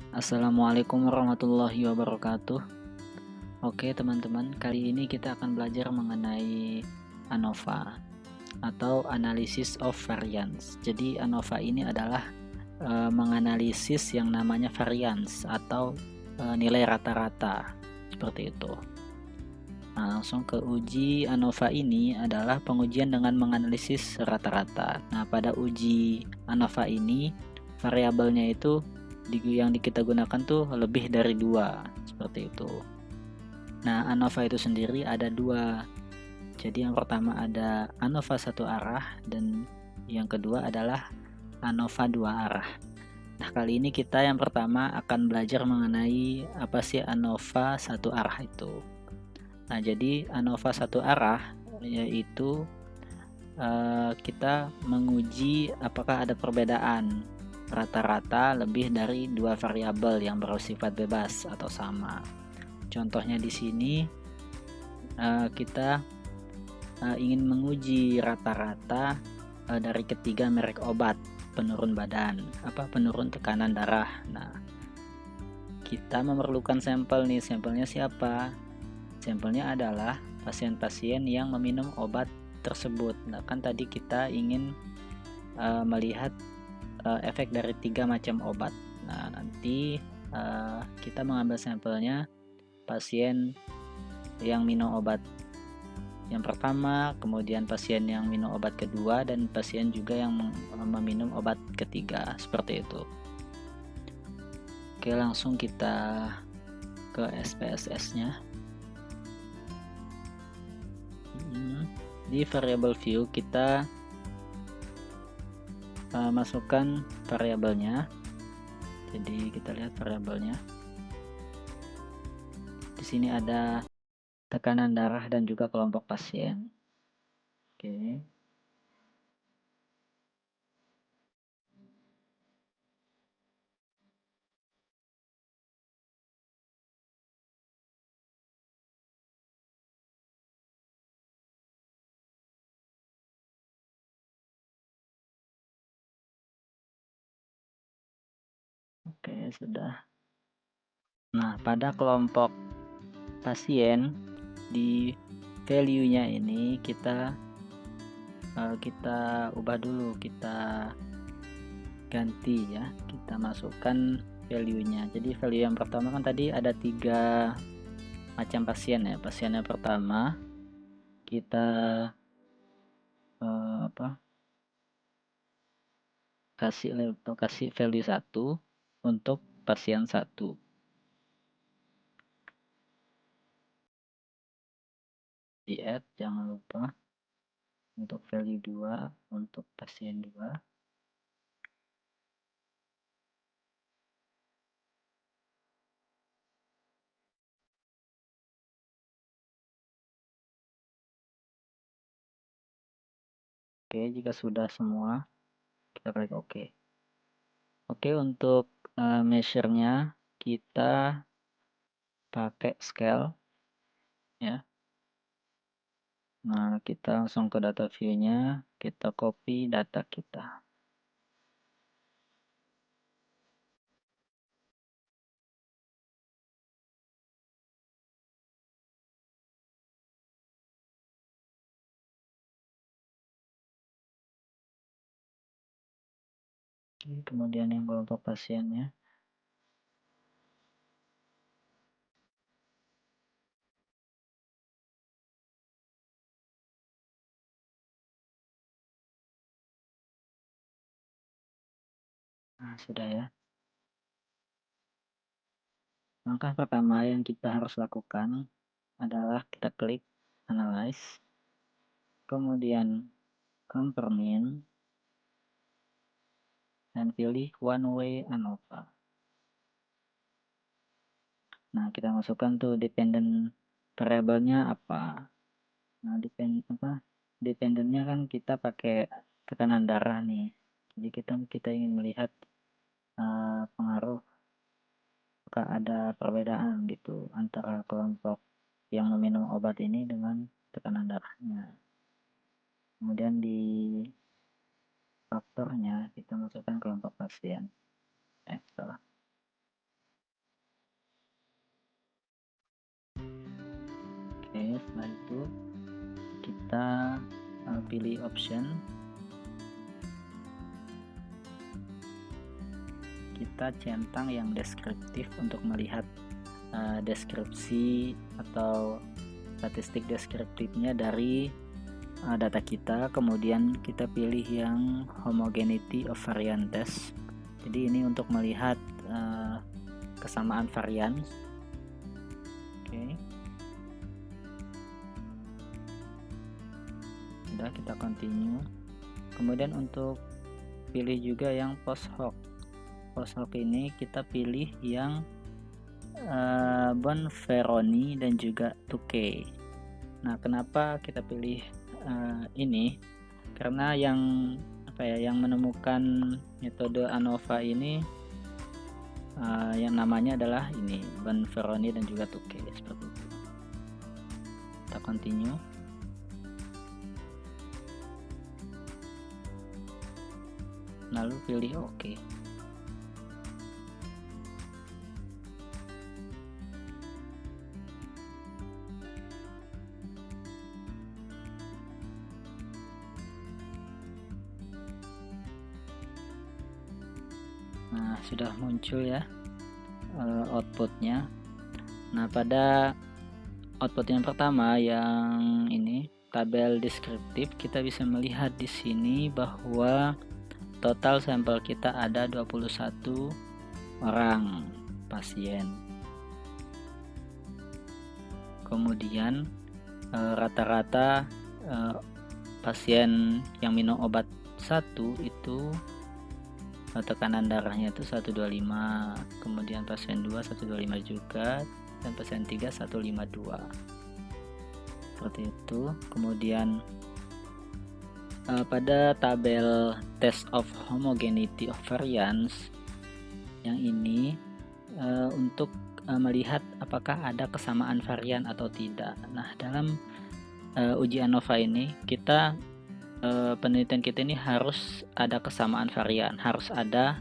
Assalamualaikum warahmatullahi wabarakatuh. Oke teman-teman, kali ini kita akan belajar mengenai ANOVA atau Analysis of Variance. Jadi ANOVA ini adalah menganalisis yang namanya variance atau nilai rata-rata seperti itu. Nah, langsung ke uji ANOVA ini adalah pengujian dengan menganalisis rata-rata. Nah, pada uji ANOVA ini variabelnya itu yang kita gunakan tuh lebih dari 2 seperti itu. Nah, ANOVA itu sendiri ada 2. Jadi yang pertama ada ANOVA satu arah dan yang kedua adalah ANOVA 2 arah. Nah, kali ini kita yang pertama akan belajar mengenai apa sih ANOVA satu arah itu. Nah, jadi ANOVA satu arah yaitu kita menguji apakah ada perbedaan rata-rata lebih dari 2 variabel yang bersifat bebas atau sama. Contohnya di sini kita ingin menguji rata-rata dari ketiga merek obat penurun penurun tekanan darah. Nah, kita memerlukan sampel nih. Sampelnya siapa? Sampelnya adalah pasien-pasien yang meminum obat tersebut. Nah, kan tadi kita ingin melihat efek dari 3 macam obat. Nah, nanti kita mengambil sampelnya pasien yang minum obat yang pertama, kemudian pasien yang minum obat kedua, dan pasien juga yang meminum obat ketiga, seperti itu. Oke, langsung kita ke SPSS-nya. Di variable view kita masukkan variabelnya. Jadi kita lihat variabelnya. Di sini ada tekanan darah dan juga kelompok pasien. Oke. Oke, sudah. Nah, pada kelompok pasien di value-nya ini kita ubah dulu, kita ganti ya, kita masukkan value-nya. Jadi value yang pertama kan tadi ada 3 macam pasien ya. Pasien yang pertama kita kasih value 1 untuk pasien 1. Di add, jangan lupa untuk value 2 untuk pasien 2. Oke, jika sudah semua kita klik OK. Oke, untuk measure-nya kita pakai scale ya. Nah, kita langsung ke data view-nya, kita copy data kita. Oke, kemudian yang kelompok pasiennya. Nah, sudah ya. Langkah pertama yang kita harus lakukan adalah kita klik Analyze, kemudian Confirming, dan pilih One Way ANOVA. Nah, kita masukkan tuh dependent variabelnya apa. Nah, dependennya kan kita pakai tekanan darah nih. Jadi kita ingin melihat pengaruh apakah ada perbedaan gitu antara kelompok yang meminum obat ini dengan tekanan darahnya. Kemudian di faktornya kita masukkan kelompok pasien. Salah. setelah itu kita pilih option, kita centang yang deskriptif untuk melihat deskripsi atau statistik deskriptifnya dari data kita. Kemudian kita pilih yang homogeneity of variance test. Jadi ini untuk melihat kesamaan varian. Oke. Sudah, kita continue. Kemudian untuk pilih juga yang post hoc. Post hoc ini kita pilih yang Bonferroni dan juga Tukey. Nah, kenapa kita pilih ini? Karena yang menemukan metode ANOVA ini yang namanya adalah ini, Bonferroni dan juga Tukey, seperti itu. Kita continue. Lalu pilih OK. Nah, sudah muncul ya outputnya. Nah, pada output yang pertama yang ini tabel deskriptif, kita bisa melihat di sini bahwa total sampel kita ada 21 orang pasien. Kemudian rata-rata pasien yang minum obat 1 itu tekanan darahnya itu 125, kemudian pasien 2 125 juga, dan pasien 3 152. Seperti itu. Kemudian pada tabel test of homogeneity of variance yang ini untuk melihat apakah ada kesamaan varian atau tidak. Nah, dalam uji ANOVA ini kita penelitian kita ini harus ada kesamaan varian, harus ada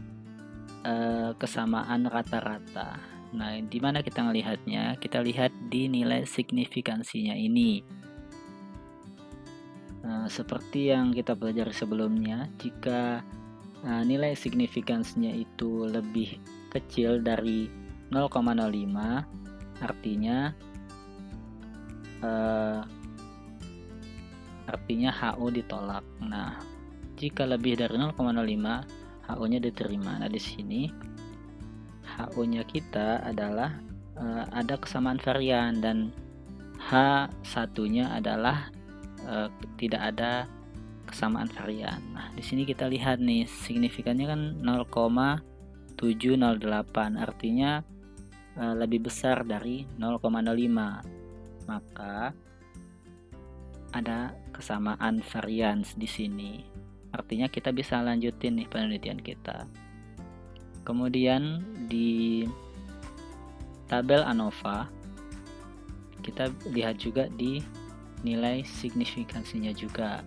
kesamaan rata-rata. Nah, di mana kita melihatnya? Kita lihat di nilai signifikansinya ini. Seperti yang kita pelajari sebelumnya, jika nilai signifikansinya itu lebih kecil dari 0,05, artinya HO ditolak. Nah, jika lebih dari 0,05, HO-nya diterima. Nah, di sini HO-nya kita adalah ada kesamaan varian, dan H1-nya adalah tidak ada kesamaan varian. Nah, di sini kita lihat nih, signifikannya kan 0,708, artinya lebih besar dari 0,05. Maka ada kesamaan varians di sini. Artinya kita bisa lanjutin nih penelitian kita. Kemudian di tabel ANOVA kita lihat juga di nilai signifikansinya juga.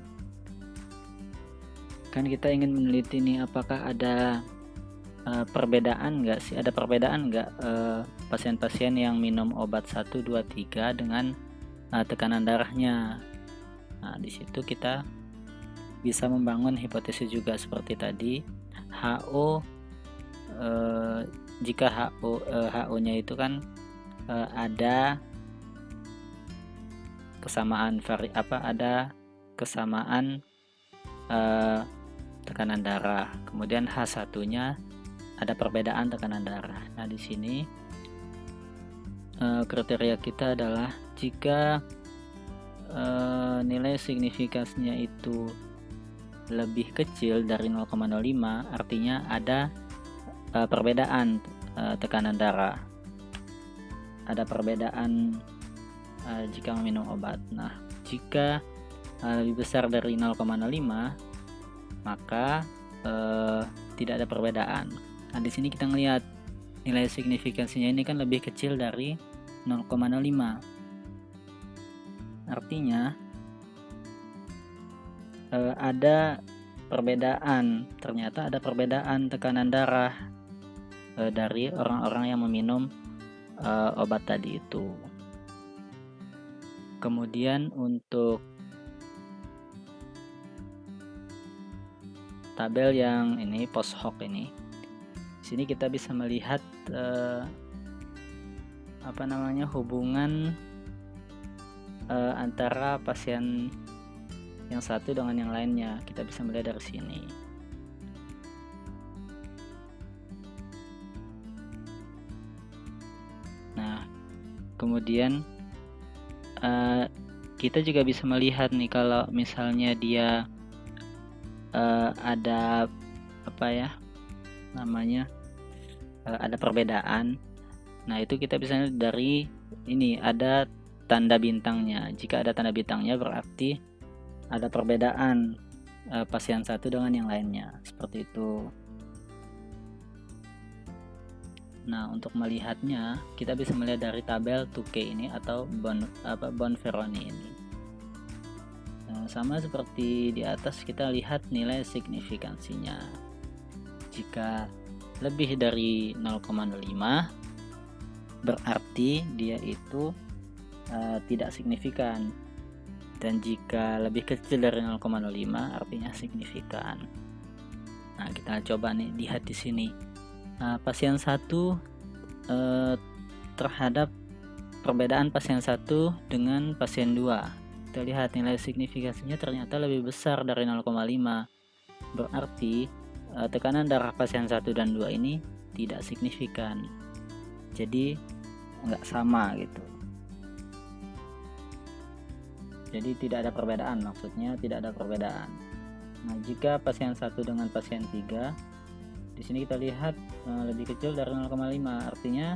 Kan kita ingin meneliti nih apakah ada perbedaan nggak sih? Ada perbedaan nggak pasien-pasien yang minum obat 1, 2, 3 dengan tekanan darahnya? Nah, di situ kita bisa membangun hipotesis juga seperti tadi. Jika HO-nya itu kan ada kesamaan ada kesamaan tekanan darah. Kemudian H1-nya ada perbedaan tekanan darah. Nah, di sini kriteria kita adalah jika nilai signifikansinya itu lebih kecil dari 0,05, artinya ada perbedaan tekanan darah, ada perbedaan jika meminum obat. Nah, jika lebih besar dari 0,05, maka tidak ada perbedaan. Nah, di sini kita melihat nilai signifikansinya ini kan lebih kecil dari 0,05. Artinya ada perbedaan, ternyata ada perbedaan tekanan darah dari orang-orang yang meminum obat tadi itu. Kemudian untuk tabel yang ini post hoc ini, di sini kita bisa melihat hubungan antara pasien yang satu dengan yang lainnya. Kita bisa melihat dari sini. Nah, kemudian kita juga bisa melihat nih kalau misalnya dia ada ada perbedaan. Nah, itu kita bisa lihat dari ini, ada tanda bintangnya. Jika ada tanda bintangnya berarti ada perbedaan pasien satu dengan yang lainnya, seperti itu. Nah, untuk melihatnya kita bisa melihat dari tabel 2K ini atau Bonferroni ini. Sama seperti di atas, kita lihat nilai signifikansinya. Jika lebih dari 0,05 berarti dia itu tidak signifikan, dan jika lebih kecil dari 0,05 artinya signifikan. Nah, kita coba nih lihat di sini. Pasien 1 terhadap perbedaan pasien 1 dengan pasien 2. Kita lihat nilai signifikasinya ternyata lebih besar dari 0,5. Berarti tekanan darah pasien 1 dan 2 ini tidak signifikan. Jadi nggak sama gitu. Jadi tidak ada perbedaan, maksudnya tidak ada perbedaan. Nah, jika pasien 1 dengan pasien 3, di sini kita lihat lebih kecil dari 0,5, artinya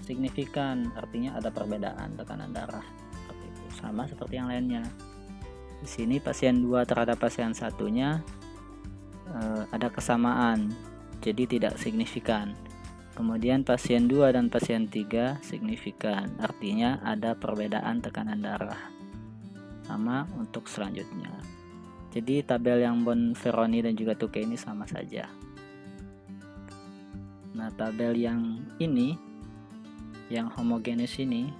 signifikan, artinya ada perbedaan tekanan darah. Seperti itu. Sama seperti yang lainnya. Di sini pasien 2 terhadap pasien satunya ada kesamaan, jadi tidak signifikan. Kemudian pasien 2 dan pasien 3 signifikan, artinya ada perbedaan tekanan darah. Sama untuk selanjutnya. Jadi tabel yang Bonferroni dan juga 2K ini sama saja. Nah, tabel yang ini, yang homogenis ini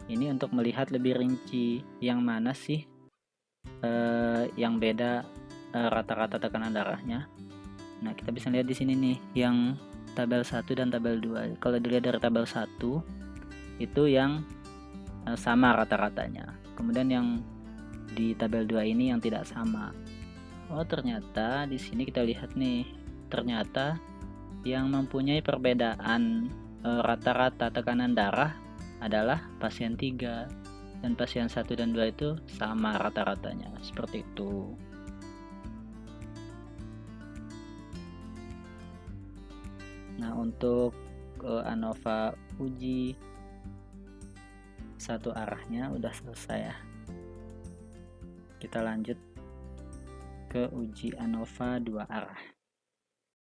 untuk melihat lebih rinci yang mana sih yang beda rata-rata tekanan darahnya. Nah, kita bisa lihat di sini nih yang tabel 1 dan tabel 2. Kalau dilihat dari tabel 1 itu yang sama rata-ratanya. Kemudian yang di tabel 2 ini yang tidak sama. Oh, ternyata di sini kita lihat nih, ternyata yang mempunyai perbedaan rata-rata tekanan darah adalah pasien 3, dan pasien 1 dan 2 itu sama rata-ratanya, seperti itu. Nah, untuk ANOVA uji satu arahnya udah selesai ya. Kita lanjut ke uji ANOVA 2 arah.